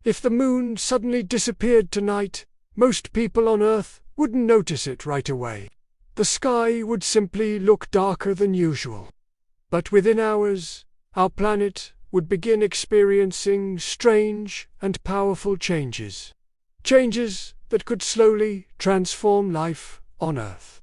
If the moon suddenly disappeared tonight, most people on Earth wouldn't notice it right away. The sky would simply look darker than usual. But within hours, our planet would begin experiencing strange and powerful changes. Changes that could slowly transform life on Earth.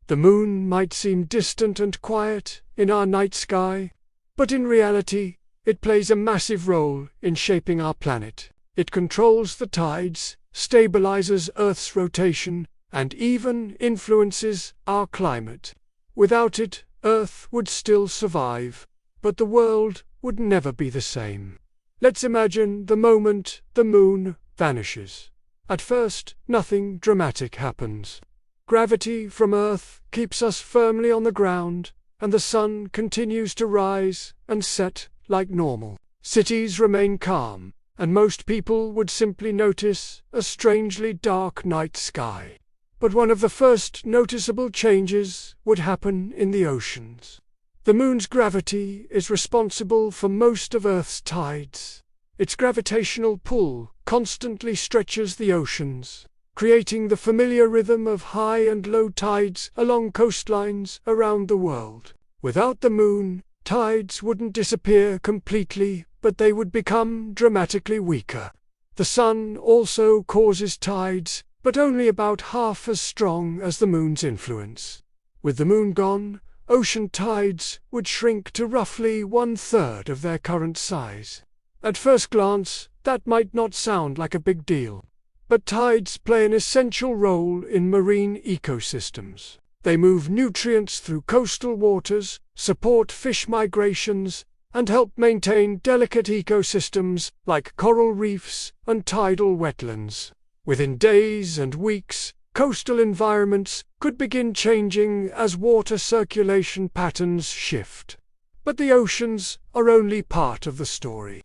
The moon might seem distant and quiet in our night sky, but in reality, it plays a massive role in shaping our planet. It controls the tides, stabilizes Earth's rotation, and even influences our climate. Without it, Earth would still survive, but the world would never be the same. Let's imagine the moment the moon vanishes. At first, nothing dramatic happens. Gravity from Earth keeps us firmly on the ground, and the sun continues to rise and set like normal. Cities remain calm, and most people would simply notice a strangely dark night sky. But one of the first noticeable changes would happen in the oceans. The moon's gravity is responsible for most of Earth's tides. Its gravitational pull constantly stretches the oceans, creating the familiar rhythm of high and low tides along coastlines around the world. Without the moon, tides wouldn't disappear completely, but they would become dramatically weaker. The sun also causes tides, but only about half as strong as the moon's influence. With the moon gone, ocean tides would shrink to roughly 1/3 of their current size. At first glance, that might not sound like a big deal. But tides play an essential role in marine ecosystems. They move nutrients through coastal waters, support fish migrations, and help maintain delicate ecosystems like coral reefs and tidal wetlands. Within days and weeks, coastal environments could begin changing as water circulation patterns shift. But the oceans are only part of the story.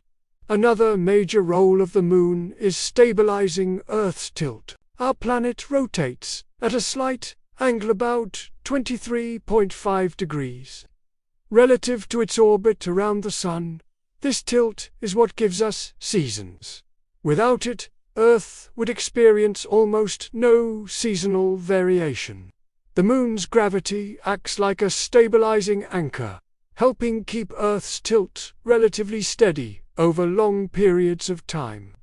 Another major role of the moon is stabilizing Earth's tilt. Our planet rotates at a slight angle about 23.5 degrees. Relative to its orbit around the Sun, this tilt is what gives us seasons. Without it, Earth would experience almost no seasonal variation. The moon's gravity acts like a stabilizing anchor, helping keep Earth's tilt relatively steady over long periods of time.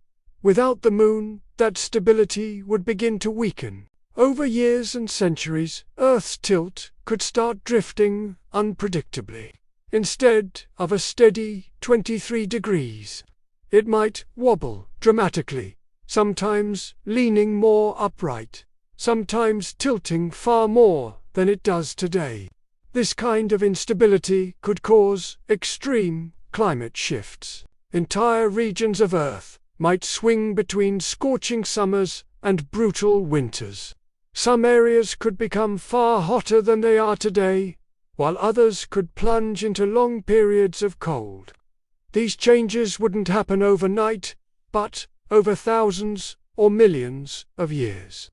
Without the moon, that stability would begin to weaken. Over years and centuries, Earth's tilt could start drifting unpredictably. Instead of a steady 23 degrees, it might wobble dramatically, sometimes leaning more upright, sometimes tilting far more than it does today. This kind of instability could cause extreme climate shifts. Entire regions of Earth might swing between scorching summers and brutal winters. Some areas could become far hotter than they are today, while others could plunge into long periods of cold. These changes wouldn't happen overnight, but over thousands or millions of years.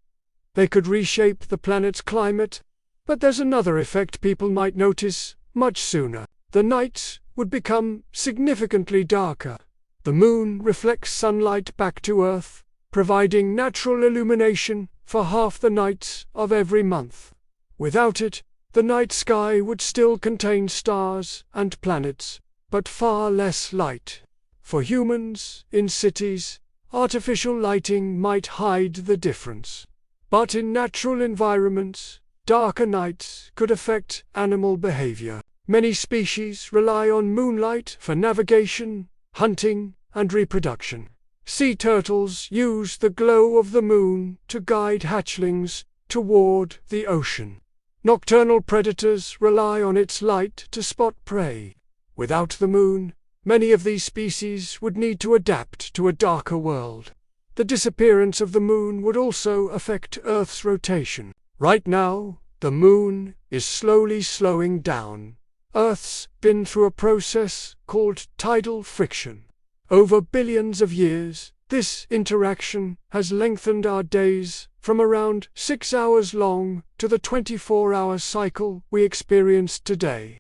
They could reshape the planet's climate, but there's another effect people might notice much sooner. The nights would become significantly darker. The moon reflects sunlight back to Earth, providing natural illumination for half the nights of every month. Without it, the night sky would still contain stars and planets, but far less light. For humans in cities, artificial lighting might hide the difference. But in natural environments, darker nights could affect animal behavior. Many species rely on moonlight for navigation, hunting, and reproduction. Sea turtles use the glow of the moon to guide hatchlings toward the ocean. Nocturnal predators rely on its light to spot prey. Without the moon, many of these species would need to adapt to a darker world. The disappearance of the moon would also affect Earth's rotation. Right now, the moon is slowly slowing down. Earth's been through a process called tidal friction. Over billions of years, this interaction has lengthened our days from around 6 hours long to the 24-hour cycle we experience today.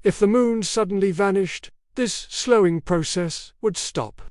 If the moon suddenly vanished, this slowing process would stop.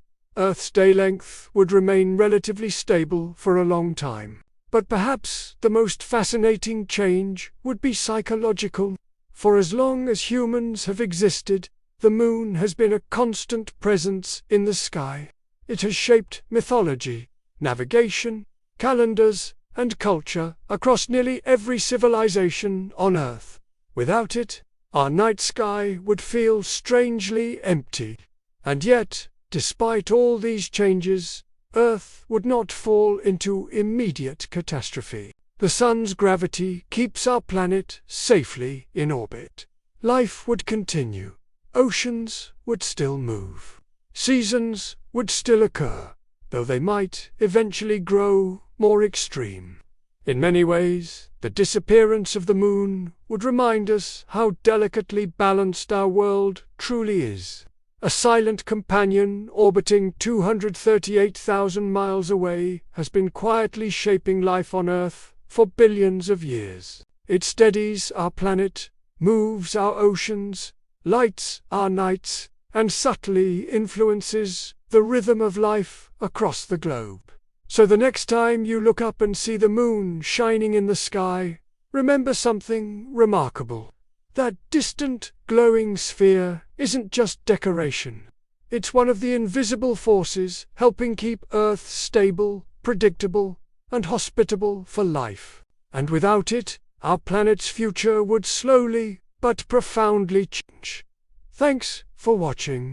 Earth's day length would remain relatively stable for a long time. But perhaps the most fascinating change would be psychological. For as long as humans have existed, the moon has been a constant presence in the sky. It has shaped mythology, navigation, calendars, and culture across nearly every civilization on Earth. Without it, our night sky would feel strangely empty. And yet, despite all these changes, Earth would not fall into immediate catastrophe. The sun's gravity keeps our planet safely in orbit. Life would continue. Oceans would still move. Seasons would still occur, though they might eventually grow more extreme. In many ways, the disappearance of the moon would remind us how delicately balanced our world truly is. A silent companion orbiting 238,000 miles away has been quietly shaping life on Earth for billions of years. It steadies our planet, moves our oceans, lights our nights, and subtly influences the rhythm of life across the globe. So the next time you look up and see the moon shining in the sky, remember something remarkable. That distant, glowing sphere isn't just decoration. It's one of the invisible forces helping keep Earth stable, predictable, and hospitable for life. And without it, our planet's future would slowly but profoundly change. Thanks for watching.